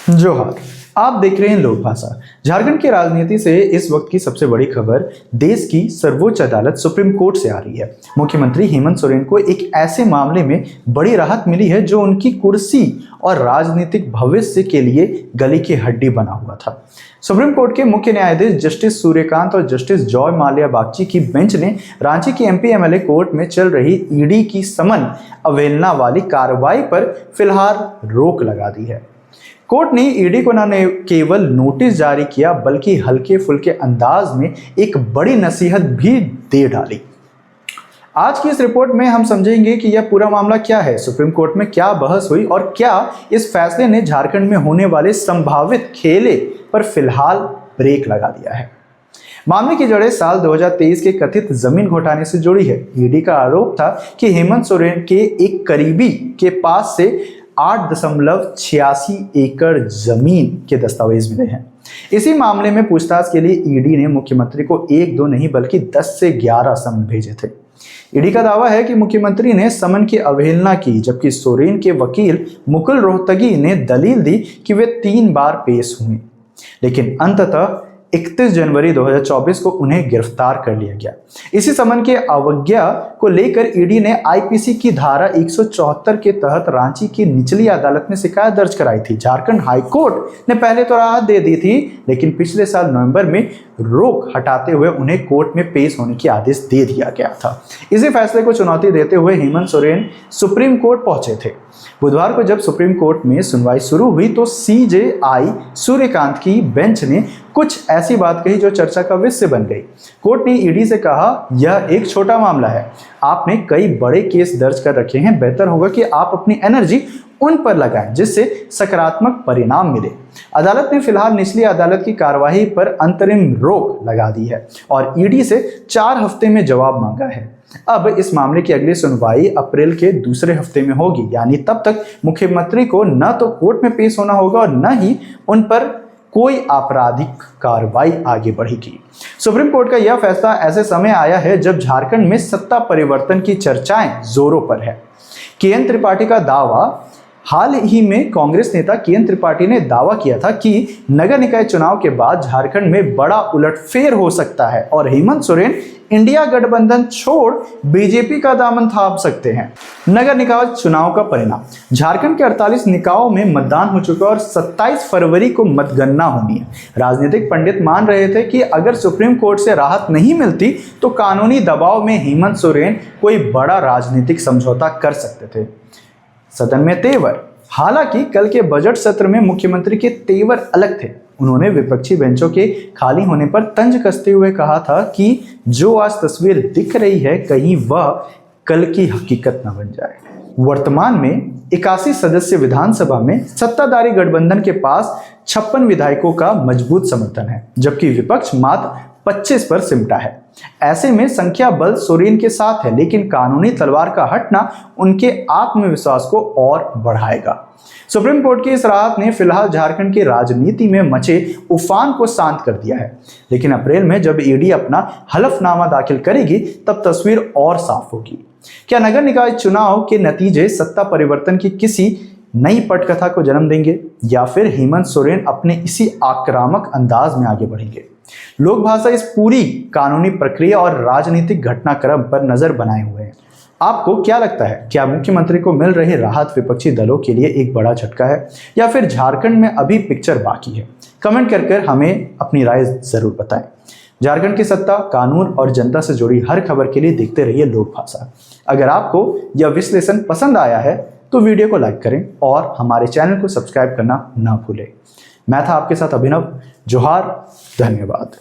जोहार। आप देख रहे हैं लोक भाषा। झारखंड की राजनीति से इस वक्त की सबसे बड़ी खबर देश की सर्वोच्च अदालत सुप्रीम कोर्ट से आ रही है। मुख्यमंत्री हेमंत सोरेन को एक ऐसे मामले में बड़ी राहत मिली है जो उनकी कुर्सी और राजनीतिक भविष्य के लिए गले की हड्डी बना हुआ था। सुप्रीम कोर्ट के मुख्य न्यायाधीश जस्टिस सूर्यकांत और जस्टिस जॉय माल्या बागची की बेंच ने रांची की एमपी एमएलए कोर्ट में चल रही ईडी की समन अवहेलना वाली कार्रवाई पर फिलहाल रोक लगा दी है। कोर्ट ने ईडी को न केवल नोटिस जारी किया बल्कि हल्के फुल्के अंदाज में एक बड़ी नसीहत भी दे डाली। आज की इस रिपोर्ट में हम समझेंगे कि यह पूरा मामला क्या है, सुप्रीम कोर्ट में क्या बहस हुई और क्या इस फैसले ने झारखंड में होने वाले संभावित खेले पर फिलहाल ब्रेक लगा दिया है। मामले की जड़ें साल 2023 के कथित जमीन घोटाले से जुड़ी है। ईडी का आरोप था कि हेमंत सोरेन के एक करीबी के पास से 8.86 एकड़ जमीन के दस्तावेज मिले हैं। इसी मामले में पूछताछ के लिए ईडी ने मुख्यमंत्री को 1-2 नहीं बल्कि 10 से 11 समन भेजे थे। ईडी का दावा है कि मुख्यमंत्री ने समन की अवहेलना की, जबकि सोरेन के वकील मुकुल रोहतगी ने दलील दी कि वे 3 बार पेश हुए, लेकिन अंततः 31 जनवरी 2024 को उन्हें गिरफ्तार कर लिया गया। इसी समन के अवज्ञा को लेकर ईडी ने आईपीसी की धारा 174 के तहत रांची की निचली अदालत में शिकायत दर्ज कराई थी। झारखंड हाईकोर्ट ने पहले तो राहत दे दी थी, लेकिन पिछले साल नवंबर में रोक हटाते हुए उन्हें कोर्ट में पेश होने की आदेश दे दिया गया था। इसी फैसले को चुनौती देते हुए हेमंत सोरेन सुप्रीम कोर्ट पहुंचे थे। बुधवार को जब सुप्रीम कोर्ट में सुनवाई शुरू हुई तो सीजेआई सूर्यकांत की बेंच ने कुछ ऐसी बात कही जो चर्चा का विषय बन गई। कोर्ट ने ईडी से कहा, यह एक छोटा मामला है, आपने कई बड़े केस दर्ज कर रखे हैं, बेहतर होगा कि आप अपनी एनर्जी उन पर लगाएं जिससे सकारात्मक परिणाम मिले। अदालत ने फिलहाल निचली अदालत की कार्यवाही पर अंतरिम रोक लगा दी है और ईडी से 4 हफ्ते में जवाब मांगा है। अब इस मामले की अगली सुनवाई अप्रैल के दूसरे हफ्ते में होगी, यानी तब तक मुख्यमंत्री को न तो कोर्ट में पेश होना होगा और न ही उन पर कोई आपराधिक कार्रवाई आगे बढ़ेगी। सुप्रीम कोर्ट का यह फैसला ऐसे समय आया है जब झारखंड में सत्ता परिवर्तन की चर्चाएं जोरों पर है। केएन त्रिपाठी का दावा हाल ही में कांग्रेस नेता केएन त्रिपाठी ने दावा किया था कि नगर निकाय चुनाव के बाद झारखंड में बड़ा उलटफेर हो सकता है और हेमंत सोरेन इंडिया गठबंधन छोड़ बीजेपी का दामन थाम सकते हैं। नगर निकाय चुनाव का परिणाम, झारखंड के 48 निकायों में मतदान हो चुका और 27 फरवरी को मतगणना होनी है। राजनीतिक पंडित मान रहे थे कि अगर सुप्रीम कोर्ट से राहत नहीं मिलती तो कानूनी दबाव में हेमंत सोरेन कोई बड़ा राजनीतिक समझौता कर सकते थे। सदन में तेवर, हालांकि कल के बजट सत्र में मुख्यमंत्री के तेवर अलग थे। उन्होंने विपक्षी बेंचों के खाली होने पर तंज कसते हुए कहा था कि जो आज तस्वीर दिख रही है कहीं वह कल की हकीकत न बन जाए। वर्तमान में 81 सदस्य विधानसभा में सत्ताधारी गठबंधन के पास 56 विधायकों का मजबूत समर्थन है, जबकि विपक्ष मात्र 25 पर सिमटा है। ऐसे में संख्या बल सोरेन के साथ है, लेकिन कानूनी तलवार का हटना उनके आत्मविश्वास को और बढ़ाएगा। सुप्रीम कोर्ट की इस राहत ने फिलहाल झारखंड की राजनीति में मचे उफान को शांत कर दिया है, लेकिन अप्रैल में जब ईडी अपना हलफनामा दाखिल करेगी तब तस्वीर और साफ होगी। क्या नगर निकाय चुनाव के नतीजे सत्ता परिवर्तन की किसी नई पटकथा को जन्म देंगे या फिर हेमंत सोरेन अपने इसी आक्रामक अंदाज में आगे बढ़ेंगे? लोक भाषा इस पूरी कानूनी प्रक्रिया और राजनीतिक घटनाक्रम पर नजर बनाए हुए हैं। आपको क्या लगता है, क्या मुख्यमंत्री को मिल रही राहत विपक्षी दलों के लिए एक बड़ा झटका है या फिर झारखंड में अभी पिक्चर बाकी है? कमेंट कर हमें अपनी राय जरूर बताएं। झारखंड की सत्ता, कानून और जनता से जुड़ी हर खबर के लिए देखते रहिए लोक भाषा। अगर आपको यह विश्लेषण पसंद आया है तो वीडियो को लाइक करें और हमारे चैनल को सब्सक्राइब करना ना भूलें। मैं था आपके साथ अभिनव। जोहार, धन्यवाद।